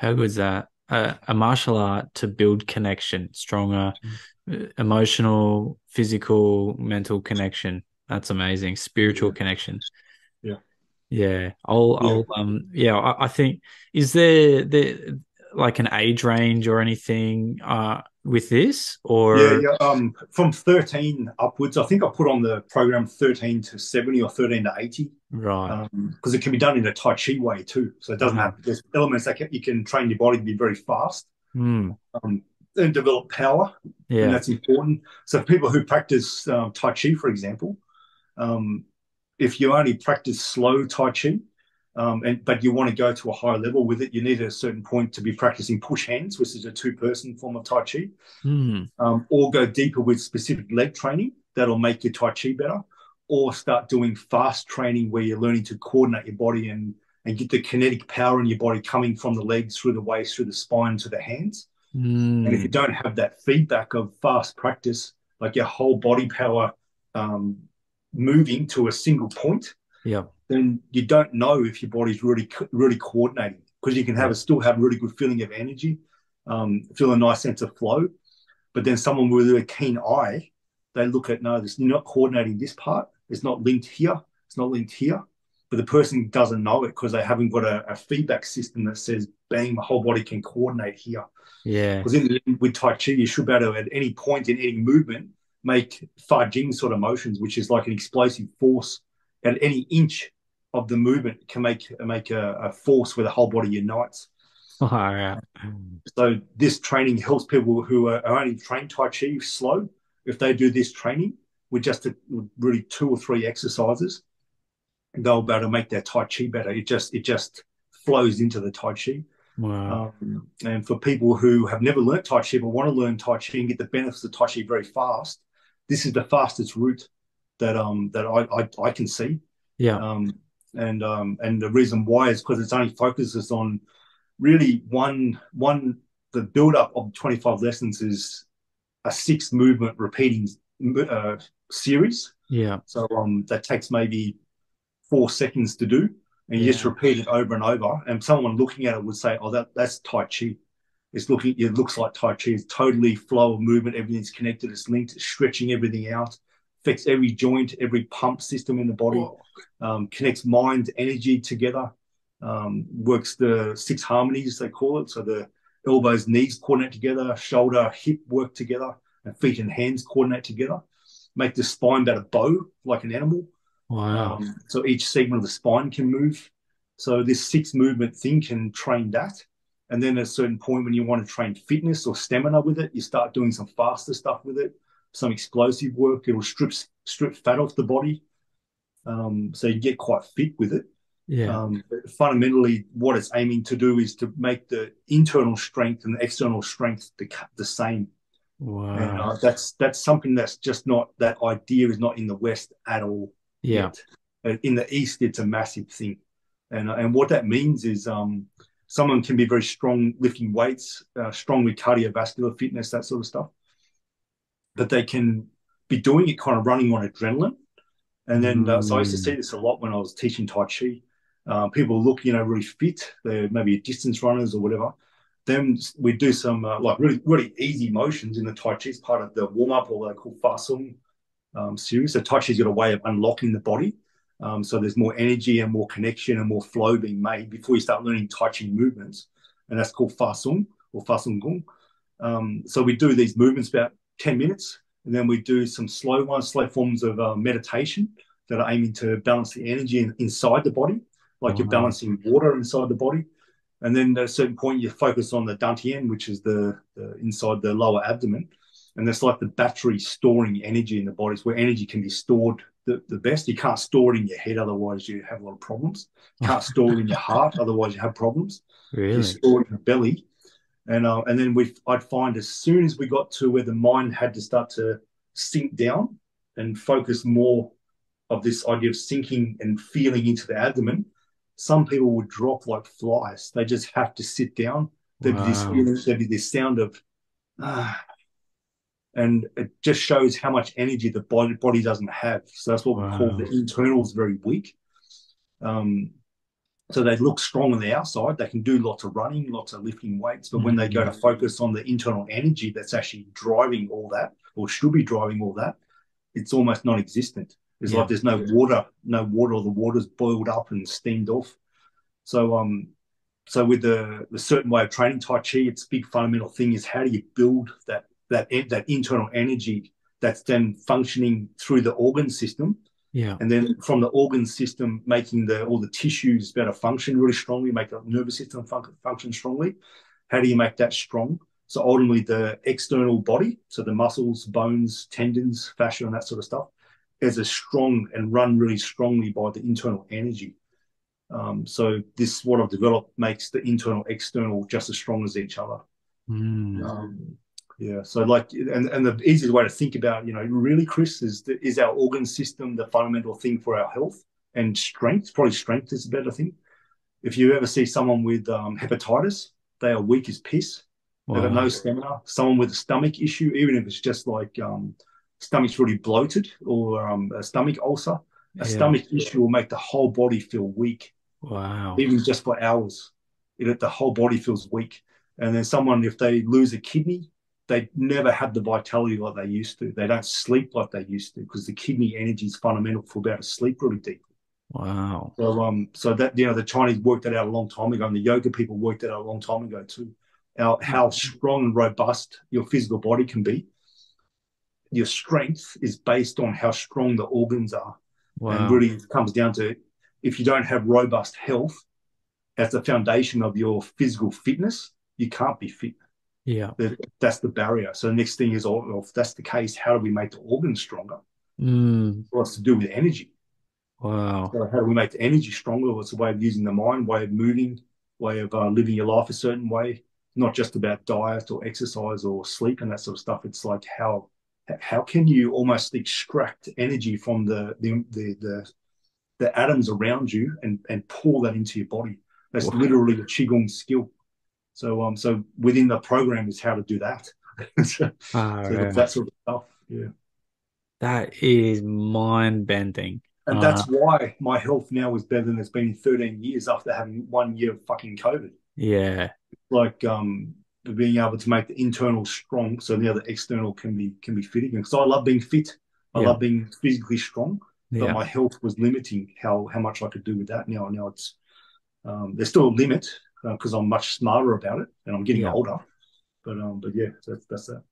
How good is that? A martial art to build connection, stronger emotional, physical, mental connection. That's amazing. Spiritual Yeah, connection. yeah, Yeah. yeah. Yeah, I think, is there like an age range or anything with this Yeah, or yeah. From 13 upwards, I think I put on the program 13 to 70 or 13 to 80, right. because it can be done in a Tai Chi way too. So it doesn't have, there's elements that you can train your body to be very fast, Mm, um, and develop power, and yeah. that's important. So people who practice Tai Chi, for example, um, if you only practice slow Tai Chi, but you want to go to a higher level with it, you need at a certain point to be practicing push hands, which is a two-person form of Tai Chi, Mm, or go deeper with specific leg training that'll make your Tai Chi better, or start doing fast training where you're learning to coordinate your body and get the kinetic power in your body coming from the legs through the waist, through the spine to the hands. And if you mm, don't have that feedback of fast practice, like your whole body power um, moving to a single point, yeah. then you don't know if your body's really coordinating, because you can Yeah. still have a really good feeling of energy, feel a nice sense of flow. But then someone with a keen eye, they look at, no, this, you're not coordinating this part. It's not linked here. It's not linked here. But the person doesn't know it because they haven't got a feedback system that says, bang, my whole body can coordinate here. Yeah. Because in the end, with Tai Chi, you should be able to, at any point in any movement, make Fa Jing sort of motions, which is like an explosive force. At any inch of the movement can make a force where the whole body unites. All right. So this training helps people who are only trained Tai Chi slow. If they do this training with just really two or three exercises, they'll be able to make their Tai Chi better. It just flows into the Tai Chi. Wow. And for people who have never learned Tai Chi but want to learn Tai Chi and get the benefits of Tai Chi very fast, this is the fastest route that I can see. Yeah. Um, and the reason why is because it's only focuses on really one. The build up of 25 lessons is a six movement repeating uh, series. Yeah. So that takes maybe 4 seconds to do, and you just Yeah. repeat it over and over. And someone looking at it would say, "Oh, that's Tai Chi." It looks like Tai Chi. It's totally flow of movement. Everything's connected. It's linked. It's stretching everything out. Affects every joint, every pump system in the body. Oh, Connects mind, energy together. Works the six harmonies they call it. So the elbows, knees coordinate together. Shoulder, hip work together, and feet and hands coordinate together. Make the spine about a bow, like an animal. wow. So each segment of the spine can move. So this six movement thing can train that. And then at a certain point when you want to train fitness or stamina with it, you start doing some faster stuff with it, some explosive work. It'll strip fat off the body. So you get quite fit with it. Yeah. But fundamentally, what it's aiming to do is to make the internal strength and the external strength the same. And Wow. that's something that's just not, that idea is not in the West at all Yeah. yet. In the East, it's a massive thing, and what that means is someone can be very strong lifting weights, strong with cardiovascular fitness, that sort of stuff, but they can be doing it kind of running on adrenaline. And then so I used to see Mm, this a lot when I was teaching Tai Chi. People look, really fit. They're maybe distance runners or whatever. Then we do some like really easy motions in the Tai Chi as part of the warm up, or what they call Fa Sung series. So Tai Chi's got a way of unlocking the body. So there's more energy and more connection and more flow being made before you start learning Tai Chi movements. And that's called Fa Sung or Fa Sung Gong. So we do these movements about 10 minutes, and then we do some slow forms of meditation that are aiming to balance the energy inside the body, like you're wow. balancing water inside the body. And then at a certain point, you focus on the dantian, which is the inside the lower abdomen. And that's like the battery storing energy in the body. It's where energy can be stored the best. You can't store it in your head, otherwise you have a lot of problems. You can't store it in your heart, otherwise you have problems. You Really? store it in the belly, and then I'd find as soon as we got to where the mind had to start to sink down and focus more of this idea of sinking and feeling into the abdomen, some people would drop like flies. They just have to sit down. Wow. There'd be this sound of ah, and it just shows how much energy the body doesn't have. So that's what we call the Wow. internals very weak. Um, So they look strong on the outside. They can do lots of running, lots of lifting weights. But when they go to Mm. focus on the internal energy that's actually driving all that, or should be driving all that, it's almost non-existent. It's like Yeah. there's no water, or the water's boiled up and steamed off. So so with the certain way of training Tai Chi, its big fundamental thing is how do you build that internal energy that's then functioning through the organ system, Yeah. and then from the organ system making all the tissues better function really strongly, make the nervous system function strongly. How do you make that strong? So ultimately, the external body, so the muscles, bones, tendons, fascia, and that sort of stuff, is a strong and run really strongly by the internal energy. So this, what I've developed, makes the internal, external just as strong as each other. Mm. Um, yeah. So like, and the easiest way to think about, really, Chris, is our organ system the fundamental thing for our health and strength? Probably strength is a better thing. If you ever see someone with hepatitis, they are weak as piss. They've got no Wow. stamina. Someone with a stomach issue, even if it's just like stomach's really bloated, or a stomach ulcer, a Yeah. stomach issue will make the whole body feel weak, Wow. even just for hours. The whole body feels weak. And then someone, if they lose a kidney, they never have the vitality like they used to. They don't sleep like they used to because the kidney energy is fundamental for being able to sleep really deep. Wow. So that the Chinese worked that out a long time ago, and the yoga people worked that out a long time ago too. How strong and robust your physical body can be. Your strength is based on how strong the organs are, and Wow. really it comes down to, if you don't have robust health as the foundation of your physical fitness, you can't be fit. Yeah. That's the barrier. So the next thing is, oh, if that's the case, how do we make the organs stronger? Mm. Well, it's to do with energy. Wow. So how do we make the energy stronger? Well, it's a way of using the mind, way of moving, way of living your life a certain way. Not just about diet or exercise or sleep and that sort of stuff. It's like how can you almost extract energy from the atoms around you and pour that into your body? That's Wow. literally a qigong skill. So within the program is how to do that. so, All so right. that sort of stuff. Yeah. That is mind bending. And that's why my health now is better than it's been in 13 years after having 1 year of fucking COVID. Yeah. Like being able to make the internal strong so the other external can be fitting. Because I love being fit. I Yeah. love being physically strong, but Yeah. my health was limiting how much I could do with that. Now it's there's still a limit because I'm much smarter about it and I'm getting Yeah. older. But yeah, that's that.